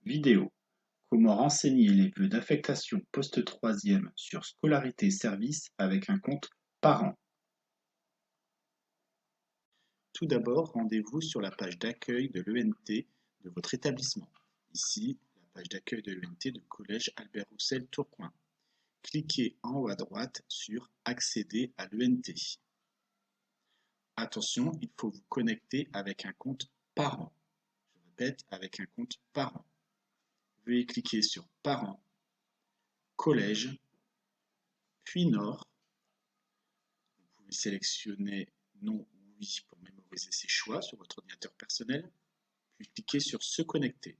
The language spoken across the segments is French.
Vidéo: Comment renseigner les vœux d'affectation post-troisième sur Scolarité Service avec un compte parent. Tout d'abord, rendez-vous sur la page d'accueil de l'ENT de votre établissement. Ici, la page d'accueil de l'ENT du collège Albert Roussel Tourcoing. Cliquez en haut à droite sur Accéder à l'ENT. Attention, il faut vous connecter avec un compte parent. Je répète, avec un compte parent. Veuillez cliquer sur Parents, Collège, puis Nord. Vous pouvez sélectionner Non ou Oui pour mémoriser ces choix sur votre ordinateur personnel, puis cliquez sur Se connecter.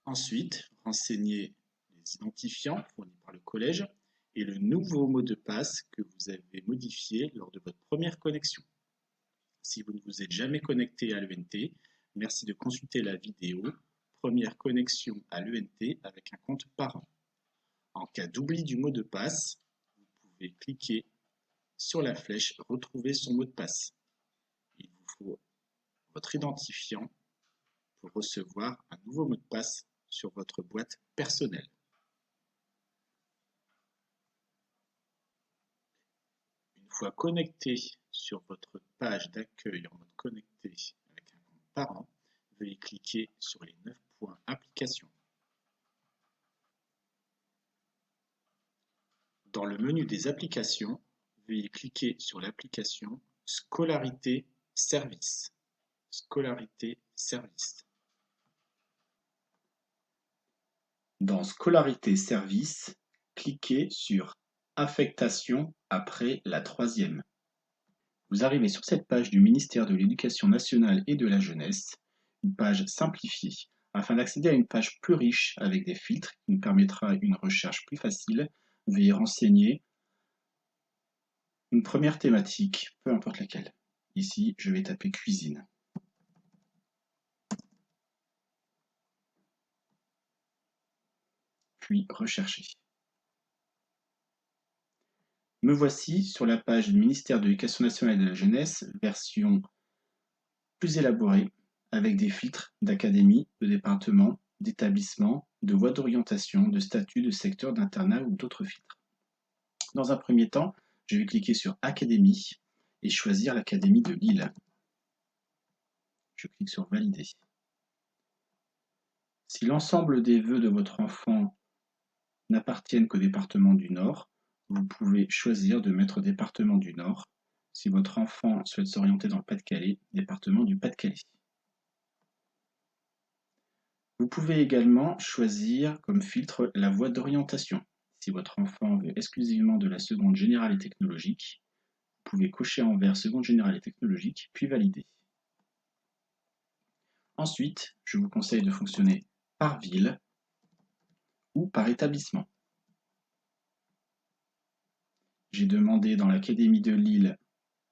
Ensuite, renseignez les identifiants fournis par le collège et le nouveau mot de passe que vous avez modifié lors de votre première connexion. Si vous ne vous êtes jamais connecté à l'ENT, merci de consulter la vidéo Première connexion à l'ENT avec un compte parent. En cas d'oubli du mot de passe, vous pouvez cliquer sur la flèche Retrouver son mot de passe. Il vous faut votre identifiant pour recevoir un nouveau mot de passe sur votre boîte personnelle. Une fois connecté sur votre page d'accueil en mode connecté avec un compte parent, veuillez cliquer sur les 9 points Applications. Dans le menu des applications, veuillez cliquer sur l'application Scolarité Service. Scolarité Service. Dans Scolarité Service, cliquez sur Affectation après la troisième. Vous arrivez sur cette page du ministère de l'Éducation nationale et de la jeunesse, une page simplifiée, afin d'accéder à une page plus riche avec des filtres qui nous permettra une recherche plus facile. Veuillez renseigner une première thématique, peu importe laquelle. Ici, je vais taper cuisine. Puis rechercher. Me voici sur la page du ministère de l'Éducation nationale et de la jeunesse, version plus élaborée, avec des filtres d'académie, de département, d'établissement, de voie d'orientation, de statut, de secteur, d'internat ou d'autres filtres. Dans un premier temps, je vais cliquer sur Académie et choisir l'Académie de Lille. Je clique sur Valider. Si l'ensemble des vœux de votre enfant n'appartiennent qu'au département du Nord, vous pouvez choisir de mettre département du Nord. Si votre enfant souhaite s'orienter dans le Pas-de-Calais, département du Pas-de-Calais. Vous pouvez également choisir comme filtre la voie d'orientation. Si votre enfant veut exclusivement de la seconde générale et technologique, vous pouvez cocher en vert seconde générale et technologique, puis valider. Ensuite, je vous conseille de fonctionner par ville ou par établissement. J'ai demandé dans l'Académie de Lille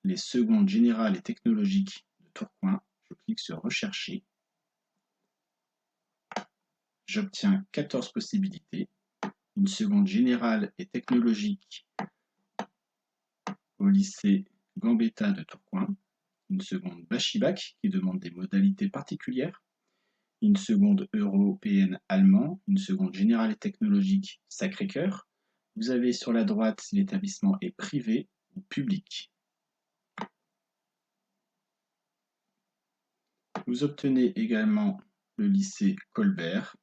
les secondes générales et technologiques de Tourcoing. Je clique sur Rechercher. J'obtiens 14 possibilités. Une seconde générale et technologique au lycée Gambetta de Tourcoing. Une seconde Bachibac qui demande des modalités particulières. Une seconde européenne allemand. Une seconde générale et technologique Sacré-Cœur. Vous avez sur la droite si l'établissement est privé ou public. Vous obtenez également le lycée Colbert,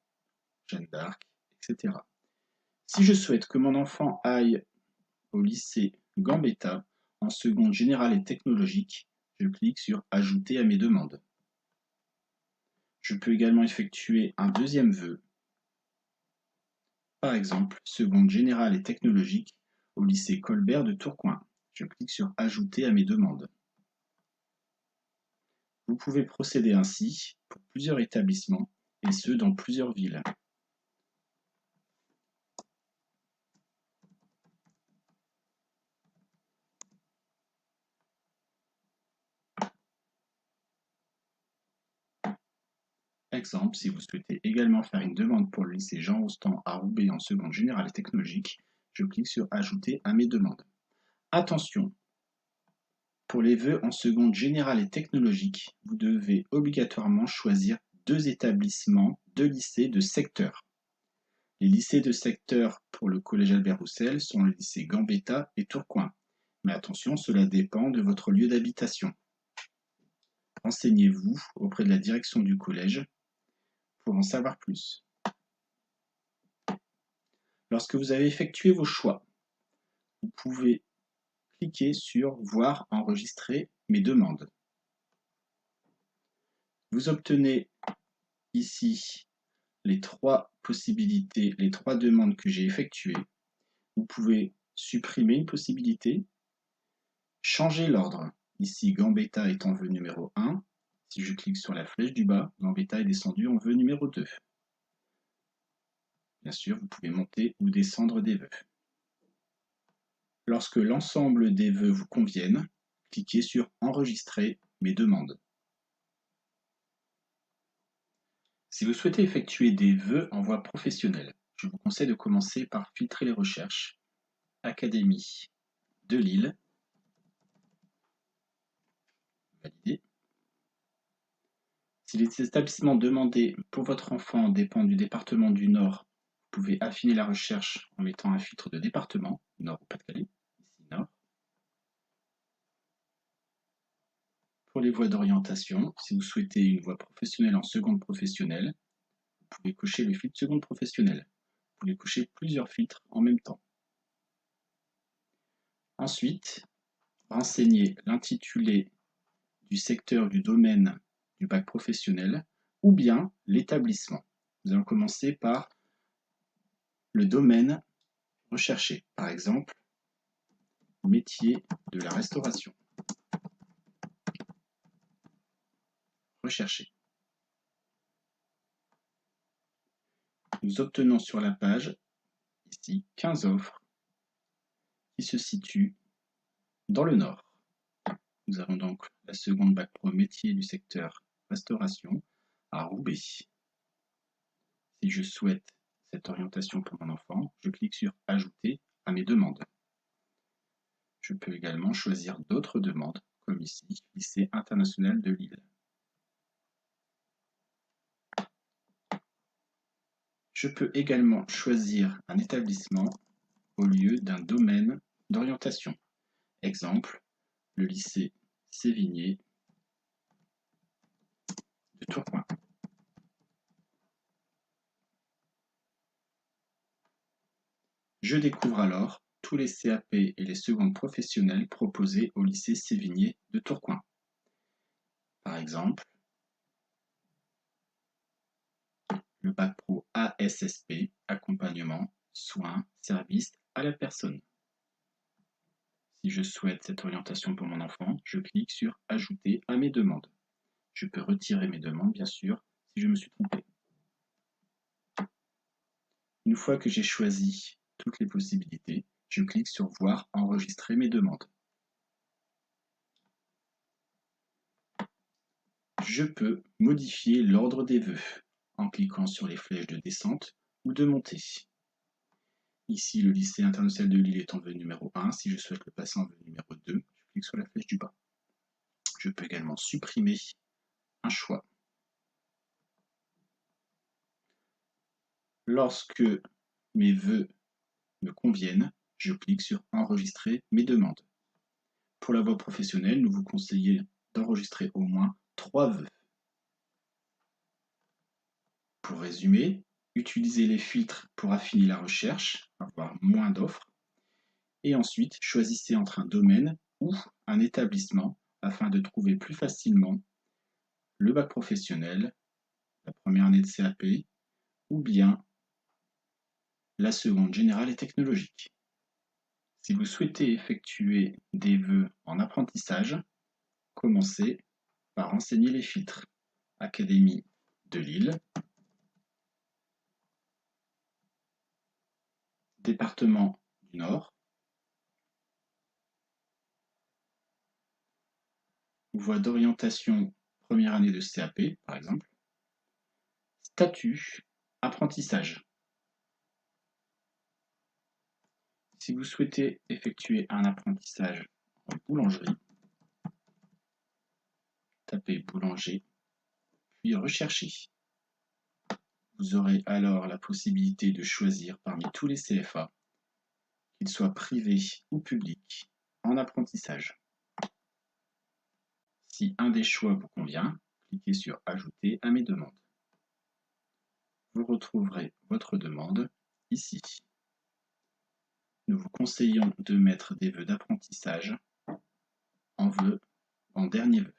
Jeanne d'Arc, etc. Si je souhaite que mon enfant aille au lycée Gambetta en seconde générale et technologique, je clique sur Ajouter à mes demandes. Je peux également effectuer un deuxième vœu, par exemple seconde générale et technologique au lycée Colbert de Tourcoing. Je clique sur Ajouter à mes demandes. Vous pouvez procéder ainsi pour plusieurs établissements, et ce dans plusieurs villes. Exemple, si vous souhaitez également faire une demande pour le lycée Jean Rostand à Roubaix en seconde générale et technologique, je clique sur Ajouter à mes demandes. Attention, Pour les vœux en seconde générale et technologique, vous devez obligatoirement choisir 2 établissements, 2 lycées de secteur. Les lycées de secteur pour le collège Albert Roussel sont le lycée Gambetta et Tourcoing. Mais attention, cela dépend de votre lieu d'habitation. Renseignez-vous auprès de la direction du collège pour en savoir plus. Lorsque vous avez effectué vos choix, vous pouvez cliquer sur « Voir enregistrer mes demandes ». Vous obtenez ici les 3 possibilités, les 3 demandes que j'ai effectuées. Vous pouvez supprimer une possibilité, changer l'ordre. Ici, Gambetta est en vœu numéro 1. Si je clique sur la flèche du bas, Gambetta est descendu en vœu numéro 2. Bien sûr, vous pouvez monter ou descendre des vœux. Lorsque l'ensemble des vœux vous conviennent, cliquez sur « Enregistrer mes demandes ». Si vous souhaitez effectuer des vœux en voie professionnelle, je vous conseille de commencer par filtrer les recherches. Académie de Lille. Valider. Si les établissements demandés pour votre enfant dépendent du département du Nord, vous pouvez affiner la recherche en mettant un filtre de département, Nord ou Pas-de-Calais, ici Nord. Pour les voies d'orientation, si vous souhaitez une voie professionnelle en seconde professionnelle, vous pouvez cocher le filtre seconde professionnelle. Vous pouvez cocher plusieurs filtres en même temps. Ensuite, renseignez l'intitulé du secteur du domaine du bac professionnel ou bien l'établissement. Nous allons commencer par le domaine recherché. Par exemple, métier de la restauration. Recherché. Nous obtenons sur la page, ici, 15 offres qui se situent dans le Nord. Nous avons donc la seconde bac pro métier du secteur restauration à Roubaix. Si je souhaite cette orientation pour mon enfant, je clique sur « Ajouter à mes demandes ». Je peux également choisir d'autres demandes, comme ici, lycée international de Lille. Je peux également choisir un établissement au lieu d'un domaine d'orientation. Exemple, le lycée Sévigné de Tourcoing. Je découvre alors tous les CAP et les secondes professionnelles proposés au lycée Sévigné de Tourcoing. Par exemple, le bac pro ASSP, accompagnement, soins, services à la personne. Si je souhaite cette orientation pour mon enfant, je clique sur « Ajouter à mes demandes ». Je peux retirer mes demandes, bien sûr, si je me suis trompé. Une fois que j'ai choisi toutes les possibilités, je clique sur « Voir enregistrer mes demandes ». Je peux modifier l'ordre des vœux en cliquant sur les flèches de descente ou de montée. Ici, le lycée international de Lille est en vœu numéro 1. Si je souhaite le passer en vœu numéro 2, je clique sur la flèche du bas. Je peux également supprimer un choix. Lorsque mes vœux me conviennent, je clique sur « Enregistrer mes demandes ». Pour la voie professionnelle, nous vous conseillons d'enregistrer au moins 3 vœux. Pour résumer, utilisez les filtres pour affiner la recherche, avoir moins d'offres, et ensuite choisissez entre un domaine ou un établissement afin de trouver plus facilement le bac professionnel, la première année de CAP ou bien la seconde générale et technologique. Si vous souhaitez effectuer des vœux en apprentissage, commencez par renseigner les filtres. Académie de Lille, département du Nord, voie d'orientation première année de CAP, par exemple, statut, apprentissage. Si vous souhaitez effectuer un apprentissage en boulangerie, tapez boulanger, puis recherchez. Vous aurez alors la possibilité de choisir parmi tous les CFA, qu'ils soient privés ou publics, en apprentissage. Si un des choix vous convient, cliquez sur « Ajouter à mes demandes ». Vous retrouverez votre demande ici. Nous vous conseillons de mettre des vœux d'apprentissage en dernier vœu.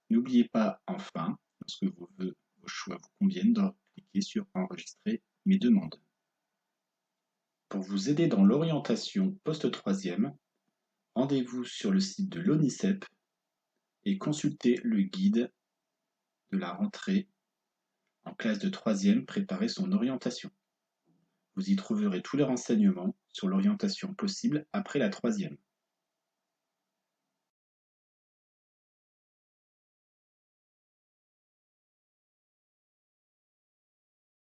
N'oubliez pas enfin, lorsque vos choix vous conviennent, de cliquer sur « Enregistrer mes demandes ». Pour vous aider dans l'orientation post-troisième, rendez-vous sur le site de l'ONICEP et consultez le guide de la rentrée en classe de troisième, préparer son orientation. Vous y trouverez tous les renseignements sur l'orientation possible après la troisième.